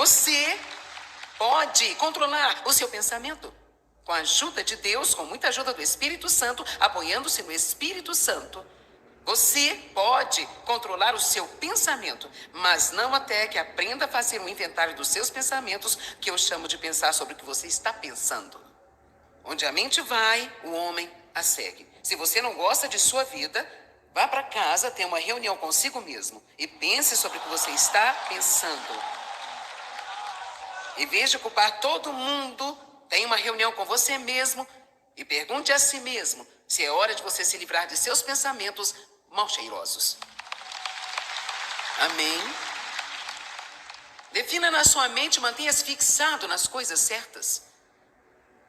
Você pode controlar o seu pensamento com a ajuda de Deus, com muita ajuda do Espírito Santo, apoiando-se no Espírito Santo. Você pode controlar o seu pensamento, mas não até que aprenda a fazer um inventário dos seus pensamentos, que eu chamo de pensar sobre o que você está pensando. Onde a mente vai, o homem a segue. Se você não gosta de sua vida, vá para casa, tenha uma reunião consigo mesmo e pense sobre o que você está pensando. Em vez de culpar todo mundo, tenha uma reunião com você mesmo e pergunte a si mesmo se é hora de você se livrar de seus pensamentos mal cheirosos. Amém? Defina na sua mente e mantenha-se fixado nas coisas certas.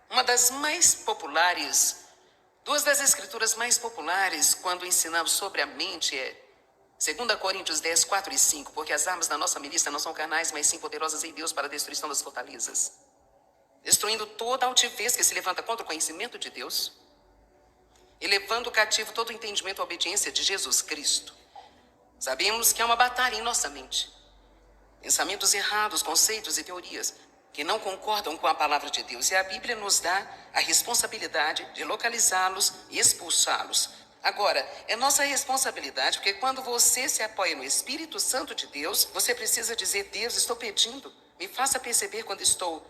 Uma das mais populares, duas das escrituras mais populares quando ensinamos sobre a mente é 2 Coríntios 10, 4 e 5, porque as armas da nossa milícia não são carnais, mas sim poderosas em Deus para a destruição das fortalezas, destruindo toda altivez que se levanta contra o conhecimento de Deus e levando cativo todo o entendimento à obediência de Jesus Cristo. Sabemos que há uma batalha em nossa mente. Pensamentos errados, conceitos e teorias que não concordam com a palavra de Deus. E a Bíblia nos dá a responsabilidade de localizá-los e expulsá-los. Agora, é nossa responsabilidade, porque quando você se apoia no Espírito Santo de Deus, você precisa dizer: Deus, estou pedindo, me faça perceber quando estou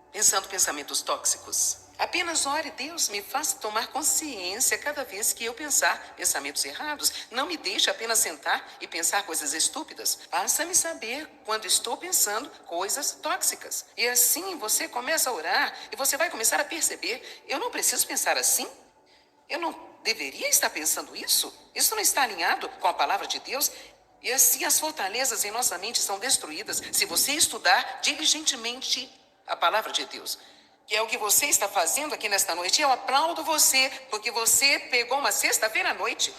pensando pensamentos tóxicos. Apenas ore: Deus, me faça tomar consciência cada vez que eu pensar pensamentos errados. Não me deixe apenas sentar e pensar coisas estúpidas. Faça-me saber quando estou pensando coisas tóxicas. E assim você começa a orar e você vai começar a perceber: eu não preciso pensar assim. Eu não deveria estar pensando isso. Isso não está alinhado com a palavra de Deus. E assim as fortalezas em nossa mente são destruídas se você estudar diligentemente a palavra de Deus, que é o que você está fazendo aqui nesta noite. Eu aplaudo você, porque você pegou uma sexta-feira à noite,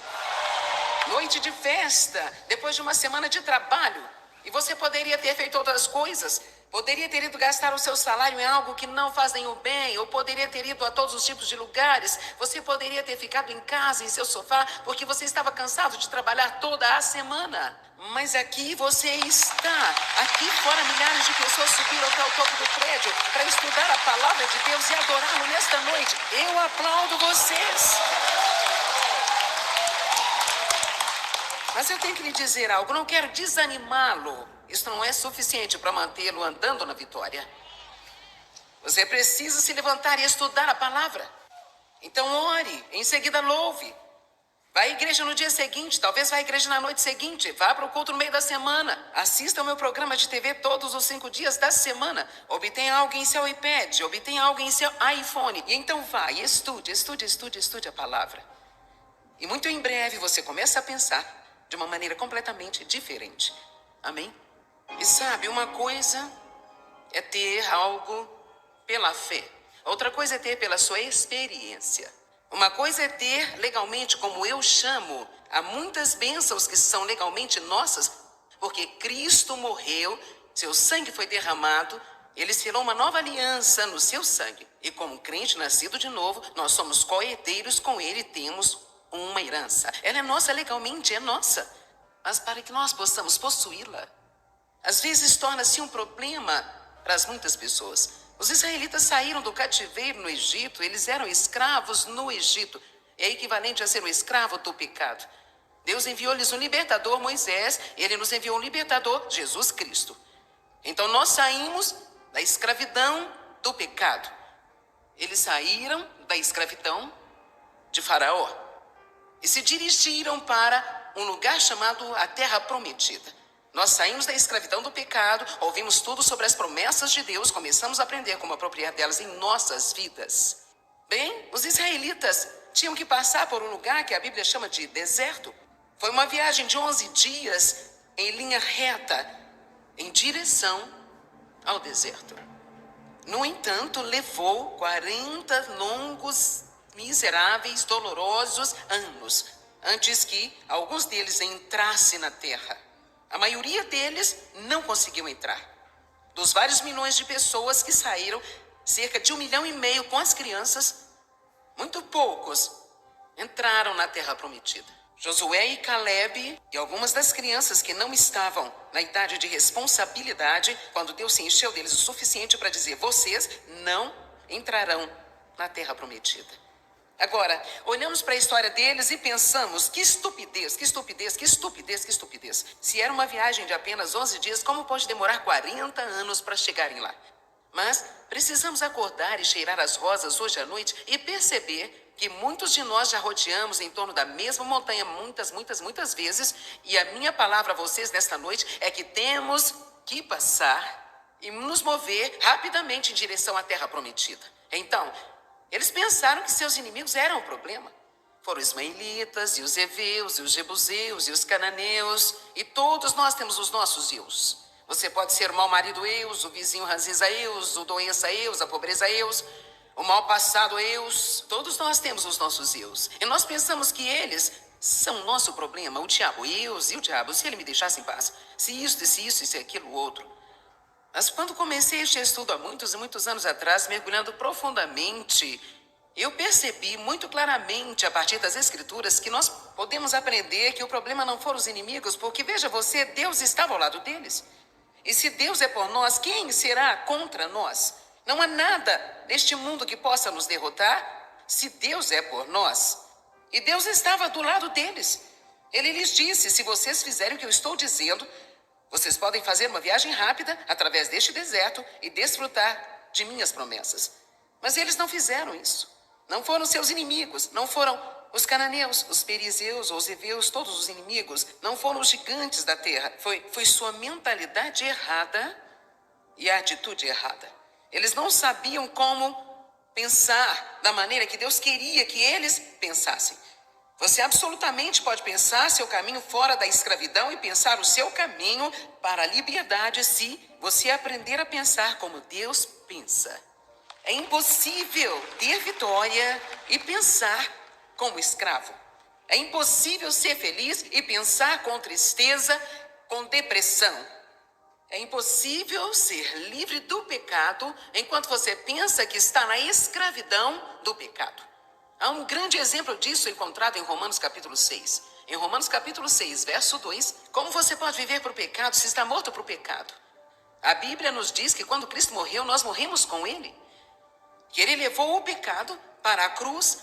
noite de festa, depois de uma semana de trabalho, e você poderia ter feito outras coisas, poderia ter ido gastar o seu salário em algo que não faz nenhum bem, ou poderia ter ido a todos os tipos de lugares, você poderia ter ficado em casa, em seu sofá, porque você estava cansado de trabalhar toda a semana. Mas aqui você está, aqui fora milhares de pessoas subiram até o topo do prédio para estudar a palavra de Deus e adorá-lo nesta noite. Eu aplaudo vocês. Mas eu tenho que lhe dizer algo, não quero desanimá-lo. Isso não é suficiente para mantê-lo andando na vitória. Você precisa se levantar e estudar a palavra. Então ore, em seguida louve. Vá à igreja no dia seguinte, talvez vá à igreja na noite seguinte, vá para o culto no meio da semana, assista ao meu programa de TV todos os 5 dias da semana, obtenha algo em seu iPad, obtenha algo em seu iPhone, e então vá e estude a palavra. E muito em breve você começa a pensar de uma maneira completamente diferente. Amém? E sabe, uma coisa é ter algo pela fé, outra coisa é ter pela sua experiência. Uma coisa é ter legalmente, como eu chamo, há muitas bênçãos que são legalmente nossas, porque Cristo morreu, seu sangue foi derramado, ele selou uma nova aliança no seu sangue. E como crente nascido de novo, nós somos co-herdeiros com ele, temos uma herança. Ela é nossa legalmente, é nossa. Mas para que nós possamos possuí-la, às vezes torna-se um problema para as muitas pessoas. Os israelitas saíram do cativeiro no Egito, eles eram escravos no Egito. É equivalente a ser um escravo do pecado. Deus enviou-lhes um libertador, Moisés, ele nos enviou um libertador, Jesus Cristo. Então nós saímos da escravidão do pecado. Eles saíram da escravidão de Faraó e se dirigiram para um lugar chamado a Terra Prometida. Nós saímos da escravidão do pecado, ouvimos tudo sobre as promessas de Deus, começamos a aprender como apropriar delas em nossas vidas. Bem, os israelitas tinham que passar por um lugar que a Bíblia chama de deserto. Foi uma viagem de 11 dias em linha reta, em direção ao deserto. No entanto, levou 40 longos, miseráveis, dolorosos anos, antes que alguns deles entrassem na terra. A maioria deles não conseguiu entrar. Dos vários milhões de pessoas que saíram, cerca de 1,5 milhão com as crianças, muito poucos entraram na Terra Prometida. Josué e Caleb e algumas das crianças que não estavam na idade de responsabilidade, quando Deus se encheu deles o suficiente para dizer: vocês não entrarão na terra prometida. Agora, olhamos para a história deles e pensamos: que estupidez, que estupidez, que estupidez, que estupidez. Se era uma viagem de apenas 11 dias, como pode demorar 40 anos para chegarem lá? Mas precisamos acordar e cheirar as rosas hoje à noite e perceber que muitos de nós já rodeamos em torno da mesma montanha muitas vezes, e a minha palavra a vocês nesta noite é que temos que passar e nos mover rapidamente em direção à terra prometida. Então, eles pensaram que seus inimigos eram o problema. Foram os ismaelitas, e os heveus, e os jebuseus, e os cananeus, e todos nós temos os nossos eus. Você pode ser o mau marido eus, o vizinho ranzinza eus, o doença eus, a pobreza eus, o mal passado eus. Todos nós temos os nossos eus. E nós pensamos que eles são o nosso problema, o diabo eus, e o diabo, se ele me deixasse em paz, se isso, e se aquilo, outro. Mas quando comecei este estudo há muitos e muitos anos atrás, mergulhando profundamente, eu percebi muito claramente, a partir das Escrituras, que nós podemos aprender que o problema não foram os inimigos, porque, veja você, Deus estava ao lado deles. E se Deus é por nós, quem será contra nós? Não há nada neste mundo que possa nos derrotar se Deus é por nós. E Deus estava do lado deles. Ele lhes disse: se vocês fizerem o que eu estou dizendo, vocês podem fazer uma viagem rápida através deste deserto e desfrutar de minhas promessas. Mas eles não fizeram isso. Não foram seus inimigos, não foram os cananeus, os perizeus, os heveus, todos os inimigos. Não foram os gigantes da terra. Foi sua mentalidade errada e a atitude errada. Eles não sabiam como pensar da maneira que Deus queria que eles pensassem. Você absolutamente pode pensar seu caminho fora da escravidão e pensar o seu caminho para a liberdade se você aprender a pensar como Deus pensa. É impossível ter vitória e pensar como escravo. É impossível ser feliz e pensar com tristeza, com depressão. É impossível ser livre do pecado enquanto você pensa que está na escravidão do pecado. Há um grande exemplo disso encontrado em Romanos capítulo 6. Em Romanos capítulo 6, verso 2, como você pode viver para o pecado se está morto para o pecado? A Bíblia nos diz que quando Cristo morreu, nós morremos com Ele. Que Ele levou o pecado para a cruz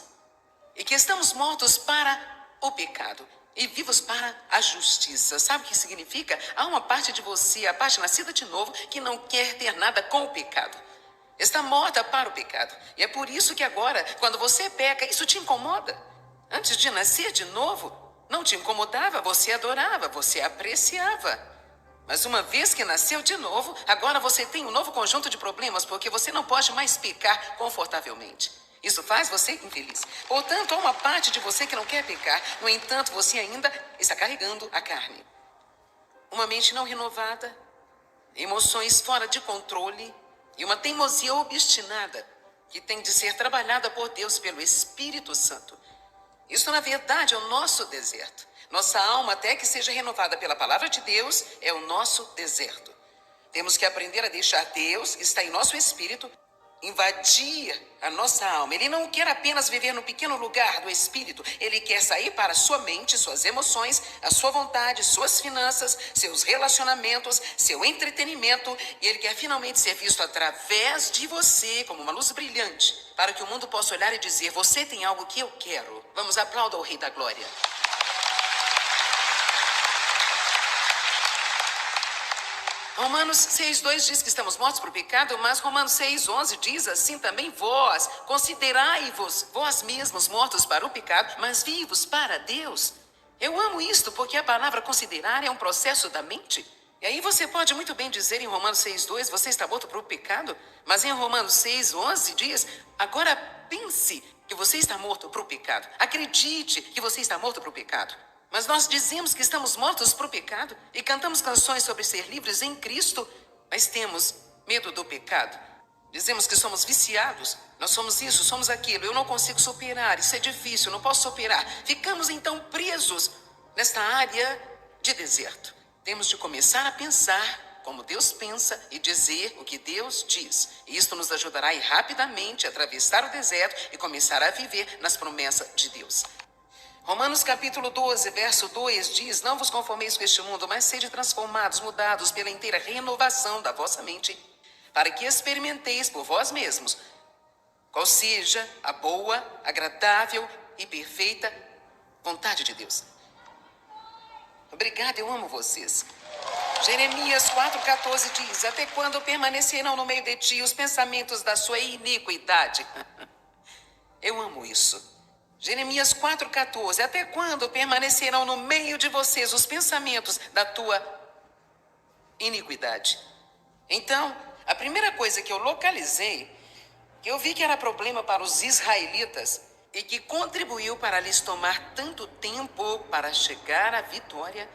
e que estamos mortos para o pecado e vivos para a justiça. Sabe o que significa? Há uma parte de você, a parte nascida de novo, que não quer ter nada com o pecado. Está morta para o pecado. E é por isso que agora, quando você peca, isso te incomoda. Antes de nascer de novo, não te incomodava, você adorava, você apreciava. Mas uma vez que nasceu de novo, agora você tem um novo conjunto de problemas, porque você não pode mais pecar confortavelmente. Isso faz você infeliz. Portanto, há uma parte de você que não quer pecar, no entanto, você ainda está carregando a carne. Uma mente não renovada, emoções fora de controle e uma teimosia obstinada que tem de ser trabalhada por Deus pelo Espírito Santo. Isso, na verdade, é o nosso deserto. Nossa alma, até que seja renovada pela palavra de Deus, é o nosso deserto. Temos que aprender a deixar Deus, que está em nosso espírito, invadir a nossa alma. Ele não quer apenas viver no pequeno lugar do espírito. Ele quer sair para a sua mente, suas emoções, a sua vontade, suas finanças, seus relacionamentos, seu entretenimento. E ele quer finalmente ser visto através de você como uma luz brilhante, para que o mundo possa olhar e dizer: você tem algo que eu quero. Vamos aplaudir o Rei da Glória. Romanos 6,2 diz que estamos mortos para o pecado, mas Romanos 6,11 diz assim também: vós, considerai-vos vós mesmos mortos para o pecado, mas vivos para Deus. Eu amo isto porque a palavra considerar é um processo da mente. E aí você pode muito bem dizer em Romanos 6,2, você está morto para o pecado, mas em Romanos 6,11 diz: agora pense que você está morto para o pecado. Acredite que você está morto para o pecado. Mas nós dizemos que estamos mortos para o pecado e cantamos canções sobre ser livres em Cristo, mas temos medo do pecado. Dizemos que somos viciados, nós somos isso, somos aquilo, eu não consigo superar, isso é difícil, não posso superar. Ficamos então presos nesta área de deserto. Temos de começar a pensar como Deus pensa e dizer o que Deus diz. E isto nos ajudará a ir rapidamente a atravessar o deserto e começar a viver nas promessas de Deus. Romanos capítulo 12, verso 2 diz: não vos conformeis com este mundo, mas sede transformados, mudados pela inteira renovação da vossa mente, para que experimenteis por vós mesmos qual seja a boa, agradável e perfeita vontade de Deus. Obrigada, eu amo vocês. Jeremias 4,14 diz: até quando permanecerão no meio de ti os pensamentos da sua iniquidade? Eu amo isso. Jeremias 4,14: até quando permanecerão no meio de vocês os pensamentos da tua iniquidade? Então, a primeira coisa que eu localizei, que eu vi que era problema para os israelitas e que contribuiu para lhes tomar tanto tempo para chegar à vitória,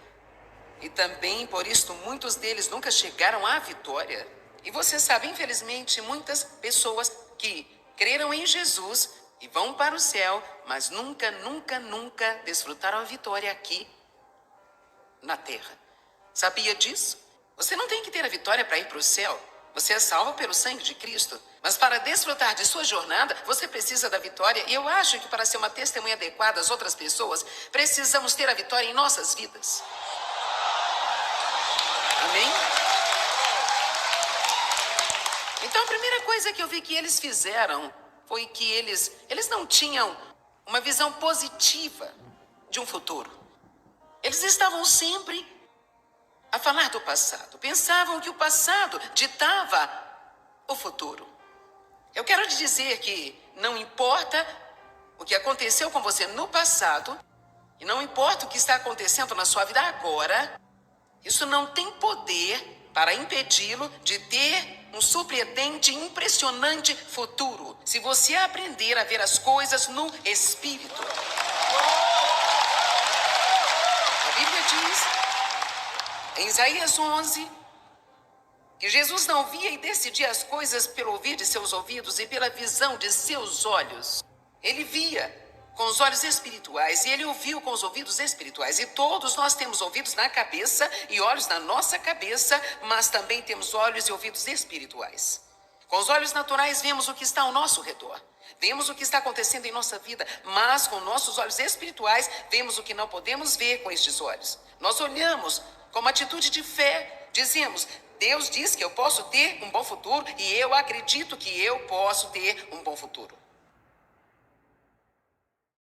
e também por isto muitos deles nunca chegaram à vitória. E você sabe, infelizmente, muitas pessoas que creram em Jesus e vão para o céu, mas nunca desfrutaram a vitória aqui na terra. Sabia disso? Você não tem que ter a vitória para ir para o céu. Você é salvo pelo sangue de Cristo. Mas para desfrutar de sua jornada, você precisa da vitória. E eu acho que para ser uma testemunha adequada às outras pessoas, precisamos ter a vitória em nossas vidas. Amém? Então a primeira coisa que eu vi que eles fizeram foi que eles não tinham uma visão positiva de um futuro. Eles estavam sempre a falar do passado. Pensavam que o passado ditava o futuro. Eu quero te dizer que não importa o que aconteceu com você no passado, e não importa o que está acontecendo na sua vida agora, isso não tem poder para impedi-lo de ter um surpreendente e impressionante futuro, se você aprender a ver as coisas no Espírito. A Bíblia diz, em Isaías 11, que Jesus não via e decidia as coisas pelo ouvir de seus ouvidos e pela visão de seus olhos. Ele via com os olhos espirituais e ele ouviu com os ouvidos espirituais. E todos nós temos ouvidos na cabeça e olhos na nossa cabeça, mas também temos olhos e ouvidos espirituais. Com os olhos naturais vemos o que está ao nosso redor, vemos o que está acontecendo em nossa vida, mas com nossos olhos espirituais vemos o que não podemos ver com estes olhos. Nós olhamos com uma atitude de fé, dizemos: Deus diz que eu posso ter um bom futuro e eu acredito que eu posso ter um bom futuro.